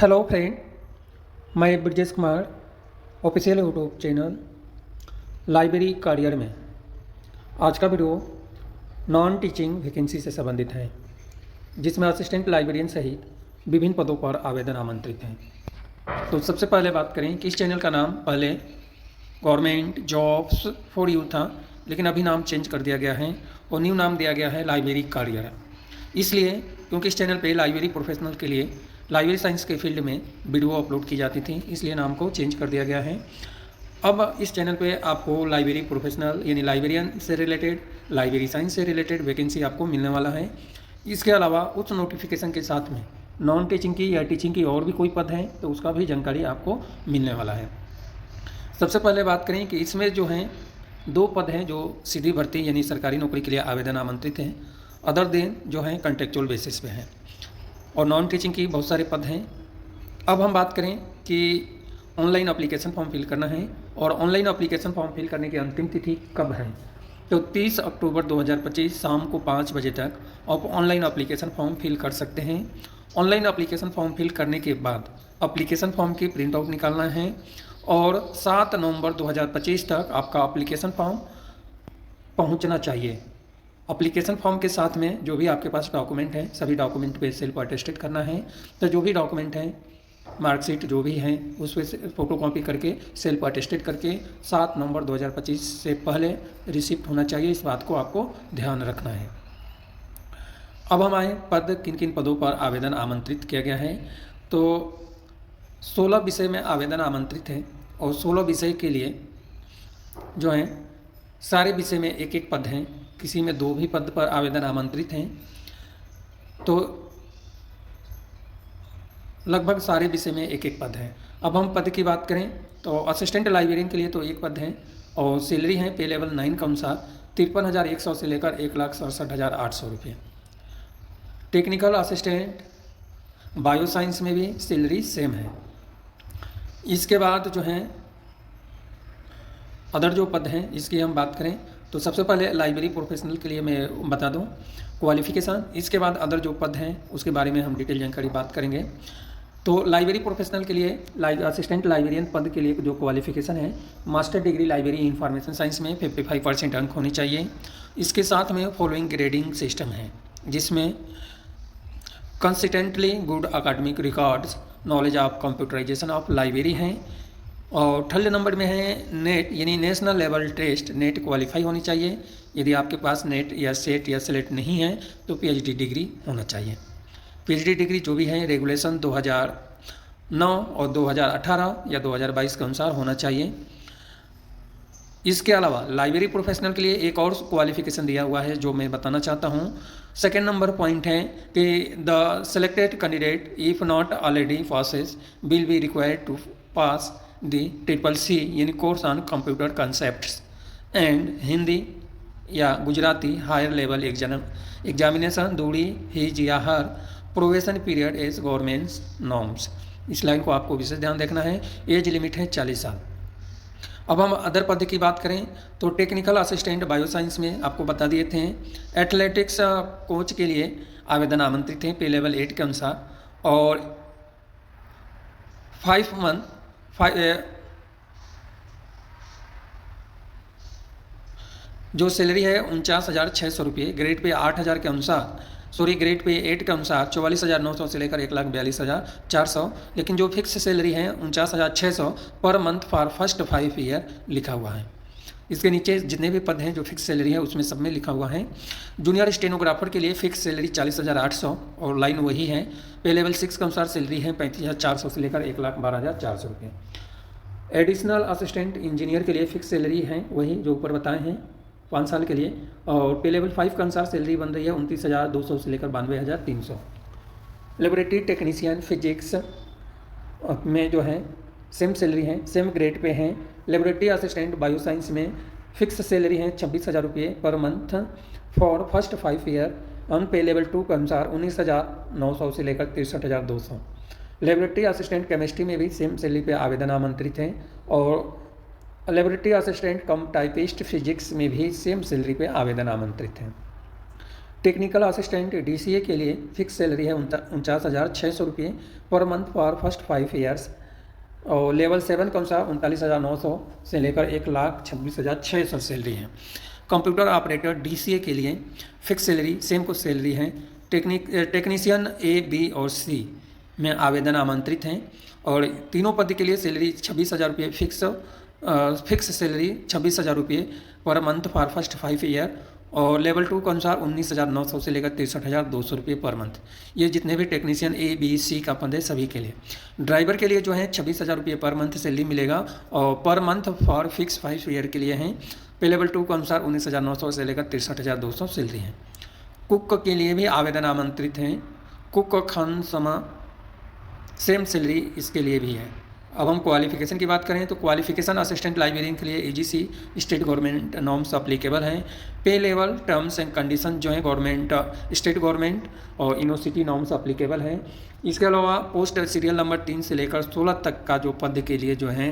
Hello friend, मैं Brajesh Kumar official YouTube channel library career में आज का वीडियो नॉन टीचिंग वैकेंसी से संबंधित है, जिसमें असिस्टेंट लाइब्रेरियन सहित विभिन्न पदों पर आवेदन आमंत्रित हैं। तो सबसे पहले बात करें कि इस चैनल का नाम पहले गवर्नमेंट जॉब्स फॉर यू था, लेकिन अभी नाम चेंज कर दिया गया है और न्यू नाम दिया गया है लाइब्रेरी करियर। इसलिए क्योंकि इस चैनल पे लाइब्रेरी प्रोफेशनल के लिए लाइब्रेरी साइंस के फील्ड में वीडियो अपलोड की जाती थी, इसलिए नाम को चेंज कर दिया गया है। अब इस चैनल पे आपको लाइब्रेरी प्रोफेशनल यानी लाइब्रेरियन से रिलेटेड, लाइब्रेरी साइंस से रिलेटेड वैकेंसी आपको मिलने वाला है। इसके अलावा उस नोटिफिकेशन के साथ में नॉन टीचिंग की या टीचिंग की और भी कोई पद है तो उसका भी जानकारी आपको मिलने वाला है। सबसे पहले बात करें कि इसमें जो हैं दो पद हैं जो सीधी भर्ती यानी सरकारी नौकरी के लिए आवेदन आमंत्रित हैं, अदर देन जो हैं कॉन्ट्रेक्चुअल बेसिस पे हैं, और नॉन टीचिंग की बहुत सारे पद हैं। अब हम बात करें कि ऑनलाइन एप्लीकेशन फॉर्म फिल करना है, और ऑनलाइन एप्लीकेशन फॉर्म फिल करने की अंतिम तिथि कब है तो 30 अक्टूबर 2025 शाम को 5 बजे तक आप ऑनलाइन एप्लीकेशन फॉर्म फिल कर सकते हैं। ऑनलाइन एप्लीकेशन फॉर्म फिल करने के बाद एप्लीकेशन फॉर्म की प्रिंट आउट निकालना है और 7 नवंबर 2025 तक आपका एप्लीकेशन फॉर्म पहुंचना चाहिए। एप्लीकेशन फॉर्म के साथ में जो भी आपके पास डॉक्यूमेंट हैं सभी डॉक्यूमेंट पे सेल्फ अटेस्टेड करना है। तो जो भी डॉक्यूमेंट हैं, मार्कशीट जो भी हैं, उस पर फोटोकॉपी करके सेल्फ अटेस्टेड करके 7 नवंबर 2025 से पहले रिसिप्ट होना चाहिए। इस बात को आपको ध्यान रखना है। अब हम आए पद, किन किन पदों पर आवेदन आमंत्रित किया गया है। तो 16 विषय में आवेदन आमंत्रित है, और 16 विषय के लिए जो हैं सारे विषय में एक एक पद हैं, किसी में 2 भी पद पर आवेदन आमंत्रित हैं। तो लगभग सारे विषय में एक एक पद है। अब हम पद की बात करें तो असिस्टेंट लाइब्रेरियन के लिए तो एक पद है, और सैलरी है पे लेवल 9 के अनुसार 53,100 से लेकर 1,67,800 रुपये। टेक्निकल असिस्टेंट बायो साइंस में भी सैलरी सेम है। इसके बाद जो हैं अदर जो पद हैं इसकी हम बात करें तो सबसे पहले लाइब्रेरी प्रोफेशनल के लिए मैं बता दूं क्वालिफ़िकेशन। इसके बाद अदर जो पद हैं उसके बारे में हम डिटेल जानकारी बात करेंगे। तो लाइब्रेरी प्रोफेशनल के लिए असिस्टेंट लाइब्रेरियन पद के लिए जो क्वालिफ़िकेशन है, master degree library information science में 55% अंक होने चाहिए। इसके साथ में फॉलोइंग ग्रेडिंग सिस्टम है, जिसमें consistently good academic records, knowledge of computerization of library हैं, और थर्ड नंबर में है नेट यानी national level test, NET qualify होनी चाहिए। यदि आपके पास नेट या सेट या सेलेक्ट नहीं है तो पीएचडी डिग्री होना चाहिए। पीएचडी डिग्री जो भी है रेगुलेशन 2009 और 2018 या 2022 के अनुसार होना चाहिए। इसके अलावा लाइब्रेरी प्रोफेशनल के लिए एक और क्वालिफिकेशन दिया हुआ है जो मैं बताना चाहता हूँ। सेकेंड नंबर पॉइंट है कि the selected candidate if not already passes will be required to pass the CCC यानी course on computer concepts and Hindi या Gujarati higher level examination during his या her probation period as government's norms. इस line को आपको विशेष ध्यान देखना है। Age limit है 40 साल। अब हम अदर पद की बात करें तो टेक्निकल असिस्टेंट बायो साइंस में आपको बता दिए थे। एथलेटिक्स कोच के लिए आवेदन आमंत्रित हैं पे लेवल 8 के अनुसार, और 5 मंथ जो सैलरी है 49,600 रुपये, ग्रेड पे 8,000 के अनुसार ग्रेड पे 8 के अनुसार 44,900 से लेकर 1,42,400, लेकिन जो फिक्स सैलरी है 49,600 per month for first 5 year लिखा हुआ है। इसके नीचे जितने भी पद हैं जो फिक्स सैलरी है उसमें सब में लिखा हुआ है। जूनियर स्टेनोग्राफर के लिए फिक्स सैलरी 40,800 और लाइन वही है। पे लेवल 6 के अनुसार सैलरी है 35,400 से लेकर 1,12,400 रुपये। एडिशनल असिस्टेंट इंजीनियर के लिए फिक्स सैलरी है वही जो ऊपर बताए हैं 5 साल के लिए, और पे लेवल 5 के अनुसार सैलरी बन रही है 29,200 से लेकर 92,300। लेबोरेटरी टेक्नीशियन फिजिक्स में जो है सेम सैलरी है, सेम ग्रेड पे हैं। लेबोरेटरी असिस्टेंट बायो साइंस में फिक्स सैलरी है 26,000 रुपये per month for first 5 year. On पे लेवल 2 के अनुसार 19,900 से लेकर 63,200। लेबोरेटरी असिस्टेंट केमिस्ट्री में भी सेम सैलरी पे आवेदन आमंत्रित हैं, और लेबोरेटरी असिस्टेंट कम टाइपिस्ट फिजिक्स में भी सेम सैलरी पे आवेदन आमंत्रित हैं। टेक्निकल असिस्टेंट DCA के लिए फिक्स सैलरी है 49,600 रुपये per month for first 5 years. और लेवल 7 कौन सा 39,900 से लेकर 1,26,600 सैलरी है। कंप्यूटर ऑपरेटर DCA के लिए फिक्स सैलरी सेम कुछ सैलरी है। टेक्नीशियन A, B और C में आवेदन आमंत्रित हैं और तीनों पद के लिए सैलरी 26,000 रुपये फिक्स सैलरी 26,000 रुपये per month for first 5 year. और लेवल 2 के अनुसार 19,900 से लेकर 63,200 रुपये पर मंथ। ये जितने भी टेक्नीशियन A, B, C का पद है सभी के लिए। ड्राइवर के लिए जो है 26,000 रुपये पर मंथ सैलरी मिलेगा और per month for fix 5 year के लिए हैं। पे लेवल 2 के अनुसार 19,900 से लेकर 63,200 सैलरी है। कुक के लिए भी आवेदन आमंत्रित हैं। कुक खान समा सेम सैलरी इसके लिए भी है। अब हम क्वालिफिकेशन की बात करें तो क्वालिफिकेशन असिस्टेंट लाइब्रेरियन के लिए AGC state government norms applicable हैं। पे लेवल टर्म्स एंड कंडीशन जो है गवर्नमेंट स्टेट गवर्नमेंट और यूनिवर्सिटी नॉर्म्स अप्लीकेबल हैं। इसके अलावा पोस्ट सीरियल नंबर 3 से लेकर 16 तक का जो पद के लिए जो है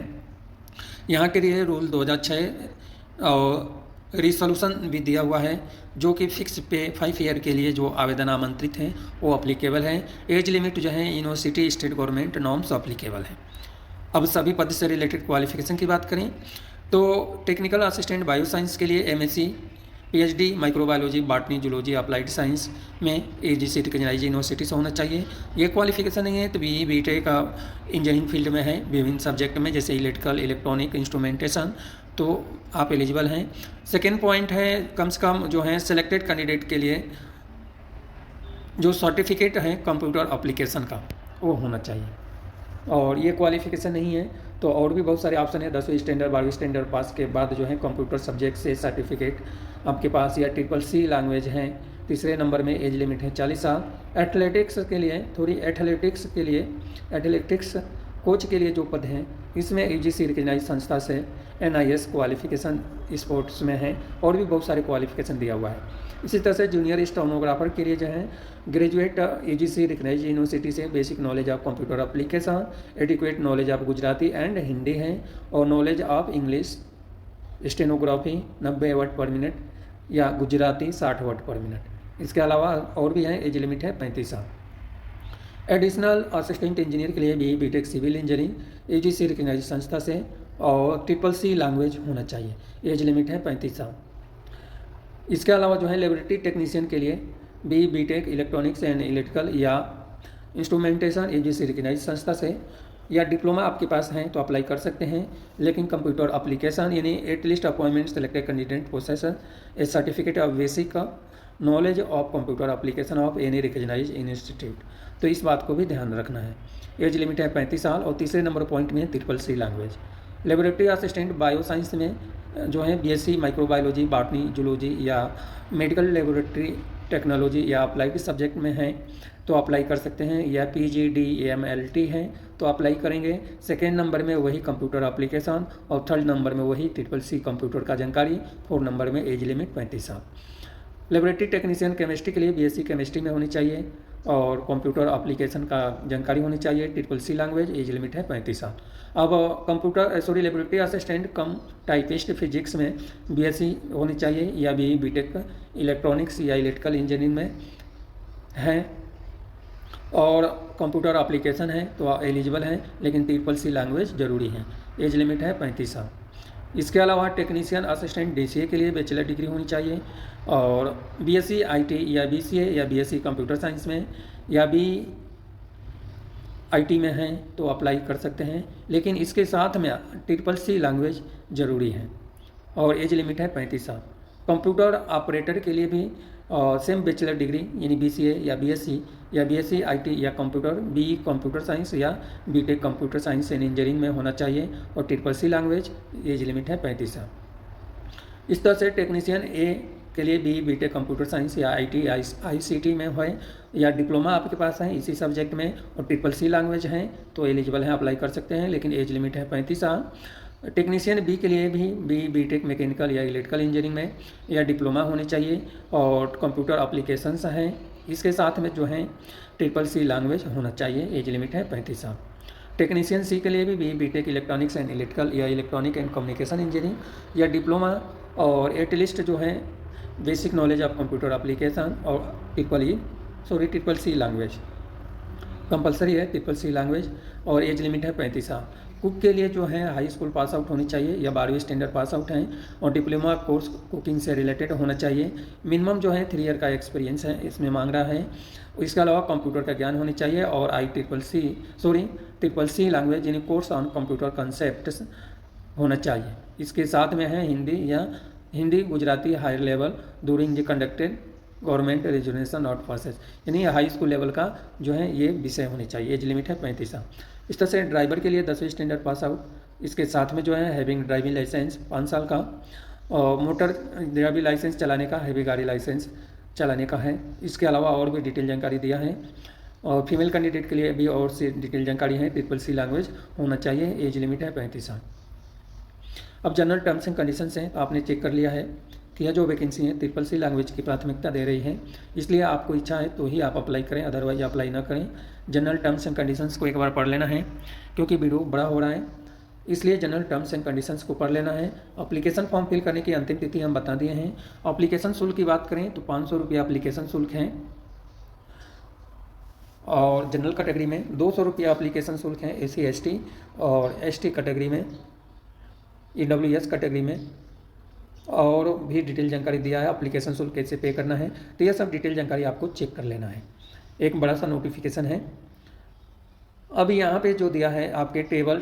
यहाँ के लिए रूल 2006 और रिसोल्यूशन भी दिया हुआ है जो कि फिक्स पे 5 ईयर के लिए जो आवेदन आमंत्रित हैं वो अप्लीकेबल है। एज लिमिट जो है university state government norms applicable है। अब सभी पद से रिलेटेड क्वालिफिकेशन की बात करें तो टेक्निकल असिस्टेंट बायोसाइंस के लिए MSc PhD microbiology botany zoology applied science में AGC रिकग्नाइज यूनिवर्सिटी से होना चाहिए। ये क्वालिफिकेशन नहीं है तो BE का इंजीनियरिंग फील्ड में है विभिन्न सब्जेक्ट में जैसे इलेक्ट्रिकल इलेक्ट्रॉनिक इंस्ट्रूमेंटेशन तो आप एलिजिबल हैं। सेकेंड पॉइंट है कम से कम जो है सेलेक्टेड कैंडिडेट के लिए जो सर्टिफिकेट है कंप्यूटर एप्लीकेशन का वो होना चाहिए। और ये क्वालिफिकेशन नहीं है तो और भी बहुत सारे ऑप्शन है। 10वीं स्टैंडर्ड 12वीं स्टैंडर्ड पास के बाद जो है कंप्यूटर सब्जेक्ट से सर्टिफिकेट आपके पास या CCC लैंग्वेज है। तीसरे नंबर में एज लिमिट है 40 साल। एथलेटिक्स के लिए एथलेटिक्स कोच के लिए जो पद हैं इसमें AGC रिकग्नाइज संस्था से NIS क्वालिफिकेशन स्पोर्ट्स में है और भी बहुत सारे क्वालिफिकेशन दिया हुआ है। इसी तरह से जूनियर स्टेनोग्राफर के लिए जो है ग्रेजुएट AGC रिकग्नाइज यूनिवर्सिटी से basic knowledge of computer application, adequate knowledge of Gujarati and Hindi है और knowledge of English stenography 90 word पर मिनट या गुजराती 60 वर्ड पर मिनट। इसके अलावा और भी हैं। एज लिमिट है 35 साल। एडिशनल असिस्टेंट इंजीनियर के लिए भी BTech civil engineering AGC recognise संस्था से और CCC लैंग्वेज होना चाहिए। एज लिमिट है 35 साल। इसके अलावा जो है लेबोरेटरी टेक्नीशियन के लिए BTech इलेक्ट्रॉनिक्स एंड इलेक्ट्रिकल या इंस्ट्रूमेंटेशन AGC रिकग्नाइज संस्था से या डिप्लोमा आपके पास हैं तो अप्लाई कर सकते हैं। लेकिन कंप्यूटर एप्लीकेशन यानी at least appointment selected candidate possession a certificate of basic knowledge of computer application of any recognise institute. तो इस बात को भी ध्यान रखना है। एज लिमिट है 35 साल। और तीसरे नंबर पॉइंट में CCC language. Laboratory assistant bioscience में जो है BSc माइक्रोबायोलॉजी बॉटनी जूलॉजी या मेडिकल लेबोरेटरी टेक्नोलॉजी या अप्लाइड सब्जेक्ट में है तो अप्लाई कर सकते हैं। या PGD AMLT है तो अप्लाई करेंगे। सेकेंड नंबर में वही कंप्यूटर एप्लीकेशन और थर्ड नंबर में वही CCC कंप्यूटर का जानकारी। फोर्थ नंबर में एज लिमिट 35 साल। लेबोरेटरी टेक्नीशियन केमिस्ट्री के लिए BSc केमिस्ट्री में होनी चाहिए और कंप्यूटर एप्लीकेशन का जानकारी होनी चाहिए। CCC language. एज लिमिट है 35 साल। अब लेबोरेटरी असिस्टेंट कम टाइपिस्ट फिजिक्स में BSc होनी चाहिए या BTech इलेक्ट्रॉनिक्स या इलेक्ट्रिकल इंजीनियरिंग में है और कंप्यूटर एप्लीकेशन है तो एलिजिबल हैं लेकिन CCC लैंग्वेज ज़रूरी है। एज लिमिट है 35 साल। इसके अलावा टेक्नीशियन असिस्टेंट DCA के लिए बैचलर डिग्री होनी चाहिए और BSc IT या BCA या BSc कंप्यूटर साइंस में या IT में हैं तो अप्लाई कर सकते हैं। लेकिन इसके साथ में CCC लैंग्वेज ज़रूरी है और एज लिमिट है 35 साल। कंप्यूटर ऑपरेटर के लिए भी सेम बैचलर डिग्री यानी BCA या BSc या BSc IT या कंप्यूटर BE कंप्यूटर साइंस या BTech computer science and engineering में होना चाहिए और CCC लैंग्वेज। एज लिमिट है 35 साल। इस तरह से टेक्नीशियन A के लिए BTech कंप्यूटर साइंस या IT ICT में है या डिप्लोमा आपके पास है इसी सब्जेक्ट में और CCC लैंग्वेज हैं तो एलिजिबल हैं अप्लाई कर सकते हैं लेकिन एज लिमिट है 35 साल। टेक्नीशियन B के लिए भी BTech मैकेनिकल या इलेक्ट्रिकल इंजीनियरिंग में या डिप्लोमा होनी चाहिए और कंप्यूटर एप्लीकेशंस हैं। इसके साथ में जो है CCC लैंग्वेज होना चाहिए। एज लिमिट है 35 साल। टेक्नीशियन C के लिए भी BTech इलेक्ट्रॉनिक्स एंड इलेक्ट्रिकल या इलेक्ट्रॉनिक एंड कम्युनिकेशन इंजीनियरिंग या डिप्लोमा और एटलिस्ट जो है basic knowledge of computer application और ट्रिपल सी लैंग्वेज कंपलसरी है, ट्रिपल सी लैंग्वेज, और एज लिमिट है 35 साल। कुक के लिए जो है हाई स्कूल पास आउट होनी चाहिए या 12वीं स्टैंडर्ड पास आउट हैं, और डिप्लोमा कोर्स कुकिंग से रिलेटेड होना चाहिए। मिनिमम जो है 3 ईयर का एक्सपीरियंस है इसमें मांग रहा है। इसके अलावा कंप्यूटर का ज्ञान होनी चाहिए, और ट्रिपल सी लैंग्वेज यानी कोर्स ऑन कंप्यूटर कंसेप्ट होना चाहिए। इसके साथ में है Hindi Gujarati higher level during the conducted government resolution not passes, यानी हाई स्कूल लेवल का जो है ये विषय होने चाहिए। एज लिमिट है 35 साल। इस तरह से ड्राइवर के लिए 10वीं स्टैंडर्ड पास आउट, इसके साथ में जो है हैविंग ड्राइविंग लाइसेंस 5 साल का, और मोटर ड्राइविंग लाइसेंस चलाने का, हैवी गाड़ी लाइसेंस चलाने का है। इसके अलावा और भी डिटेल जानकारी दिया है, और फीमेल कैंडिडेट के लिए भी और से डिटेल जानकारी है। ट्रिपल सी लैंग्वेज होना चाहिए। एज लिमिट है 35 साल। अब जनरल टर्म्स एंड कंडीशंस हैं, तो आपने चेक कर लिया है कि यह जो वैकेंसी है ट्रिपल सी लैंग्वेज की प्राथमिकता दे रही है, इसलिए आपको इच्छा है तो ही आप अप्लाई करें, अदरवाइज अप्लाई ना करें। जनरल टर्म्स एंड कंडीशंस को एक बार पढ़ लेना है, क्योंकि वीडियो बड़ा हो रहा है, इसलिए जनरल टर्म्स एंड कंडीशंस को पढ़ लेना है। एप्लीकेशन फॉर्म फिल करने की अंतिम तिथि हम बता दिए हैं। एप्लीकेशन शुल्क की बात करें तो 500 रुपया एप्लीकेशन शुल्क है, और जनरल कैटेगरी में 200 रुपया एप्लीकेशन शुल्क है SC ST, और ST कैटेगरी में EWS कैटेगरी में, और भी डिटेल जानकारी दिया है एप्लीकेशन शुल्क कैसे पे करना है। तो यह सब डिटेल जानकारी आपको चेक कर लेना है। एक बड़ा सा नोटिफिकेशन है। अब यहाँ पे जो दिया है आपके टेबल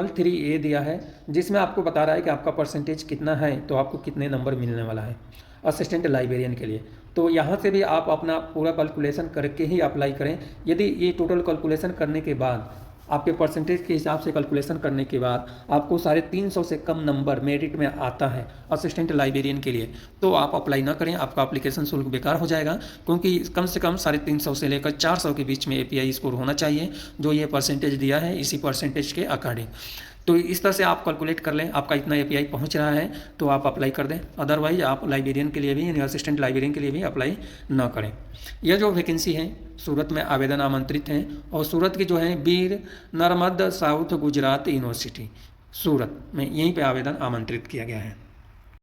3A दिया है, जिसमें आपको बता रहा है कि आपका परसेंटेज कितना है, तो आपको कितने नंबर मिलने वाला है असिस्टेंट लाइब्रेरियन के लिए। तो यहाँ से भी आप अपना पूरा कैलकुलेशन करके ही अप्लाई करें। यदि ये टोटल कैलकुलेशन करने के बाद, आपके परसेंटेज के हिसाब से कैलकुलेशन करने के बाद आपको 350 से कम नंबर मेरिट में आता है असिस्टेंट लाइब्रेरियन के लिए, तो आप अप्लाई ना करें, आपका एप्लीकेशन शुल्क बेकार हो जाएगा। क्योंकि कम से कम 350 से लेकर 400 के बीच में API स्कोर होना चाहिए, जो ये परसेंटेज दिया है इसी परसेंटेज के अकॉर्डिंग। तो इस तरह से आप कैलकुलेट कर लें, आपका इतना API पहुंच रहा है तो आप अप्लाई कर दें, अदरवाइज आप लाइब्रेरियन के लिए भी यानी असिस्टेंट लाइब्रेरियन के लिए भी अप्लाई ना करें। यह जो वैकेंसी है सूरत में आवेदन आमंत्रित हैं, और सूरत की जो है वीर नर्मद साउथ गुजरात यूनिवर्सिटी सूरत में, यहीं पे आवेदन आमंत्रित किया गया है।